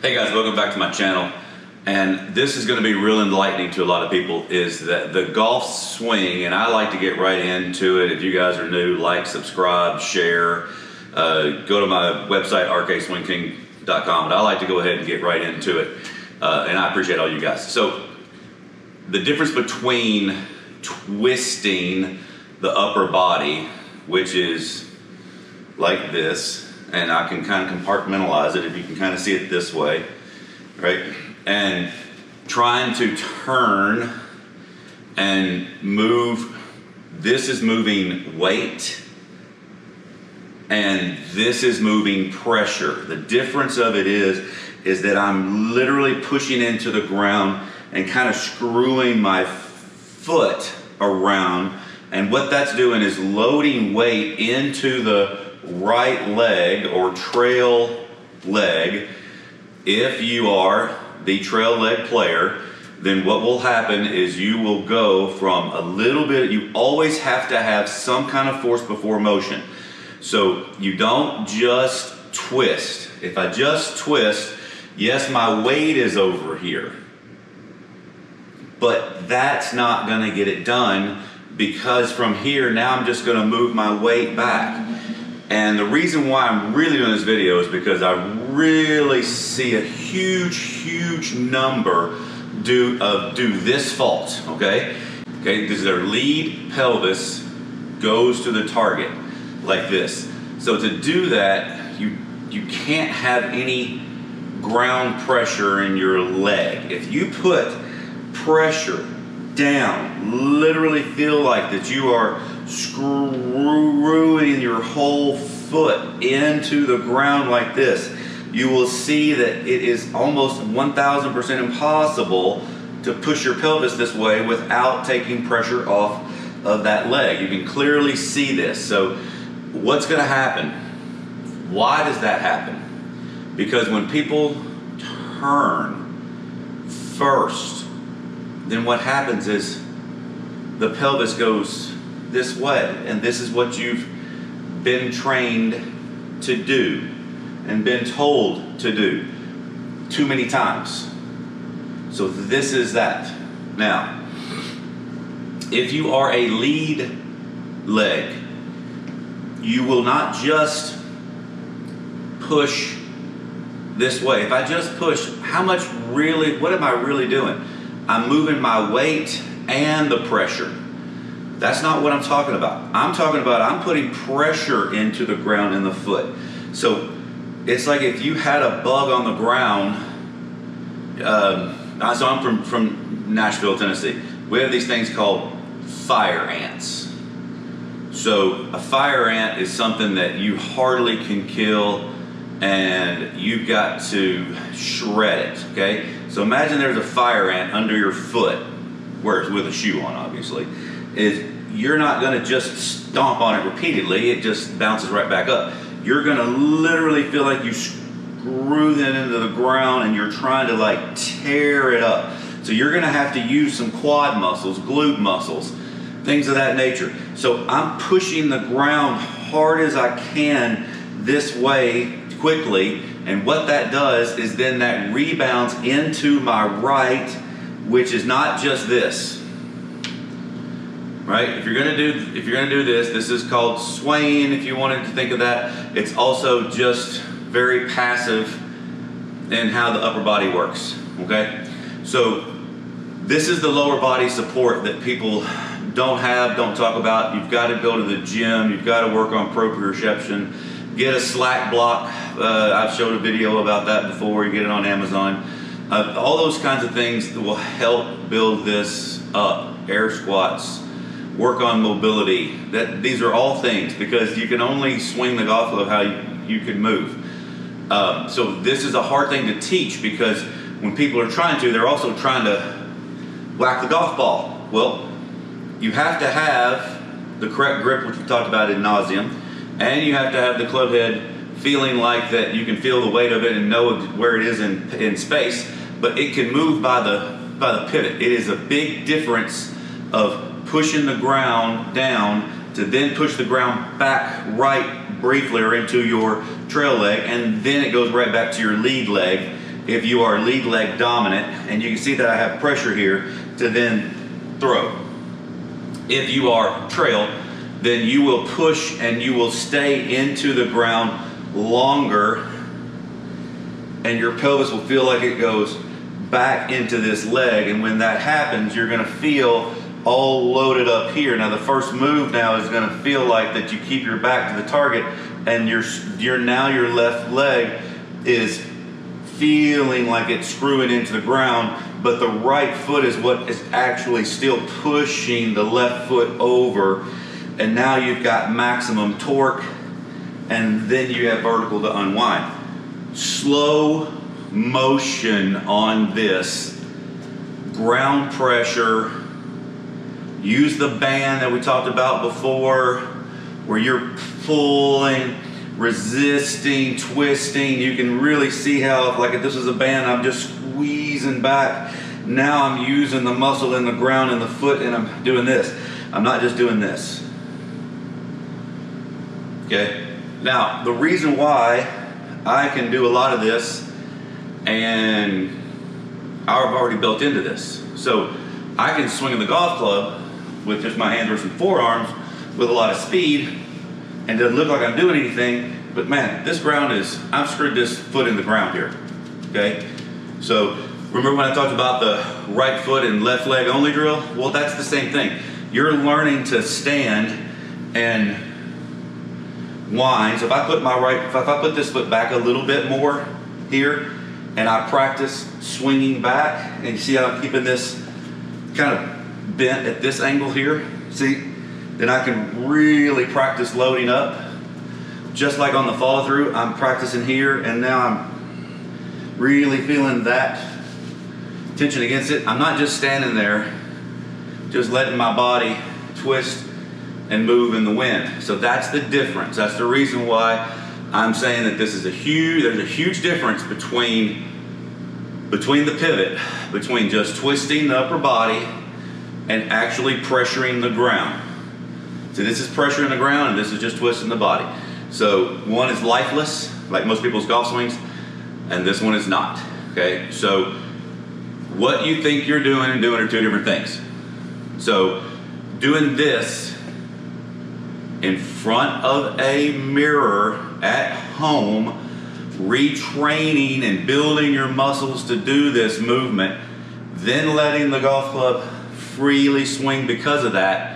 Hey guys, welcome back to my channel. And this is going to be real enlightening to a lot of people, is that the golf swing, and I like to get right into it. If you guys are new, like, subscribe, share, go to my website, rkswingking.com, but I like to go ahead and get right into it. And I appreciate all you guys. So the difference between twisting the upper body, which is like this, and I can kind of compartmentalize it if you can kind of see it this way, right? And trying to turn and move, this is moving weight and this is moving pressure. The difference of it is that I'm literally pushing into the ground and kind of screwing my foot around, and what that's doing is loading weight into the right leg or trail leg. If you are the trail leg player, then what will happen is you will go from a little bit, you always have to have some kind of force before motion. So you don't just twist. If I just twist, yes, my weight is over here, but that's not gonna get it done, because from here, now I'm just gonna move my weight back. And the reason why I'm really doing this video is because I really see a huge number do this fault, okay? Okay, this is their lead pelvis goes to the target like this. So to do that, you can't have any ground pressure in your leg. If you put pressure down, literally feel like that you are screwing your whole foot into the ground like this, you will see that it is almost 1000% impossible to push your pelvis this way without taking pressure off of that leg. You can clearly see this. So what's going to happen? Why does that happen? Because when people turn first, then what happens is the pelvis goes this way, and this is what you've been trained to do and been told to do too many times. So this is that. Now, if you are a lead leg, you will not just push this way. If I just push, what am I really doing? I'm moving my weight and the pressure. That's not what I'm talking about. I'm talking about I'm putting pressure into the ground in the foot. So it's like if you had a bug on the ground. So I'm from Nashville, Tennessee. We have these things called fire ants. So a fire ant is something that you hardly can kill, and you've got to shred it, okay? So imagine there's a fire ant under your foot, where it's with a shoe on, obviously. You're not gonna just stomp on it repeatedly, it just bounces right back up. You're gonna literally feel like you screw that into the ground and you're trying to like tear it up. So you're gonna have to use some quad muscles, glute muscles, things of that nature. So I'm pushing the ground hard as I can this way quickly, and what that does is then that rebounds into my right, which is not just this, right? If you're gonna do this is called swaying, if you wanted to think of that. It's also just very passive in how the upper body works, okay? So this is the lower body support that people don't talk about. You've got to go to the gym, you've got to work on proprioception, get a slack block. I've showed a video about that before. You get it on Amazon. All those kinds of things that will help build this up. Air squats, work on mobility. These are all things, because you can only swing the golf club how you can move. So this is a hard thing to teach, because when people are trying to, they're also trying to whack the golf ball. Well, you have to have the correct grip, which we talked about ad nauseum, and you have to have the club head feeling like that you can feel the weight of it and know where it is in space, but it can move by the pivot. It is a big difference of pushing the ground down to then push the ground back right briefly or into your trail leg, and then it goes right back to your lead leg, if you are lead leg dominant, and you can see that I have pressure here to then throw. If you are trail, then you will push and you will stay into the ground longer, and your pelvis will feel like it goes back into this leg. And when that happens, you're gonna feel all loaded up here. Now the first move now is gonna feel like that you keep your back to the target, and now your left leg is feeling like it's screwing into the ground, but the right foot is what is actually still pushing the left foot over. And now you've got maximum torque, and then you have vertical to unwind. Slow motion on this, ground pressure. Use the band that we talked about before, where you're pulling, resisting, twisting. You can really see how, like if this was a band, I'm just squeezing back. Now I'm using the muscle in the ground and the foot, and I'm doing this. I'm not just doing this. Okay? Now, the reason why I can do a lot of this, and I've already built into this. So I can swing the golf club with just my hands and forearms with a lot of speed, and it doesn't look like I'm doing anything, but man, this ground is, I've screwed this foot in the ground here, okay? So remember when I talked about the right foot and left leg only drill? Well, that's the same thing. You're learning to stand and wind. So if I put this foot back a little bit more here, and I practice swinging back, and you see how I'm keeping this kind of bent at this angle here, see? Then I can really practice loading up. Just like on the follow through, I'm practicing here, and now I'm really feeling that tension against it. I'm not just standing there, just letting my body twist and move in the wind. So that's the difference. That's the reason why I'm saying that this is there's a huge difference between the pivot, between just twisting the upper body and actually pressuring the ground. So this is pressuring the ground, and this is just twisting the body. So one is lifeless, like most people's golf swings, and this one is not, okay? So what you think you're doing and doing are two different things. So doing this in front of a mirror at home, retraining and building your muscles to do this movement, then letting the golf club freely swing because of that,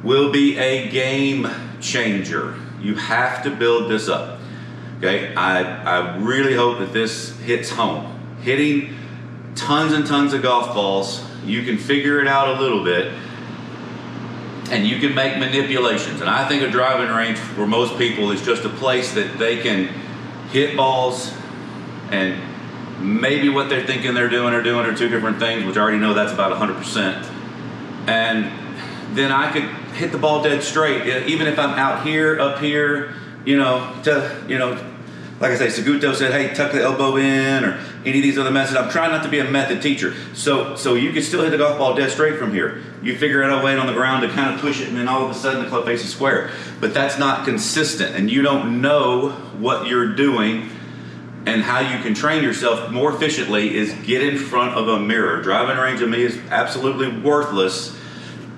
will be a game changer. You have to build this up, okay? I really hope that this hits home. Hitting tons and tons of golf balls, you can figure it out a little bit, and you can make manipulations. And I think a driving range for most people is just a place that they can hit balls, and maybe what they're thinking they're doing are two different things, which I already know that's about 100%. And then I could hit the ball dead straight, even if I'm out here, up here, like I say, Seguto said, hey, tuck the elbow in, or any of these other methods. I'm trying not to be a method teacher. So you can still hit the golf ball dead straight from here. You figure out a way on the ground to kind of push it, and then all of a sudden the club face is square. But that's not consistent, and you don't know what you're doing. And how you can train yourself more efficiently is get in front of a mirror. Driving range to me is absolutely worthless,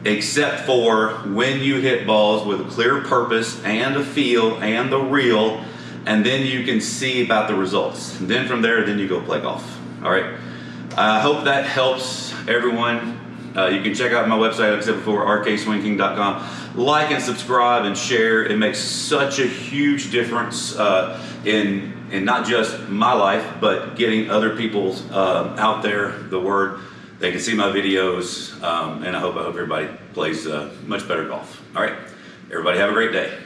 except for when you hit balls with a clear purpose and a feel and the reel, and then you can see about the results. And then from there, then you go play golf. All right. I hope that helps everyone. You can check out my website, like I said before, rkswingking.com. Like and subscribe and share. It makes such a huge difference in not just my life, but getting other people out there the word. They can see my videos, and I hope everybody plays much better golf. All right, everybody have a great day.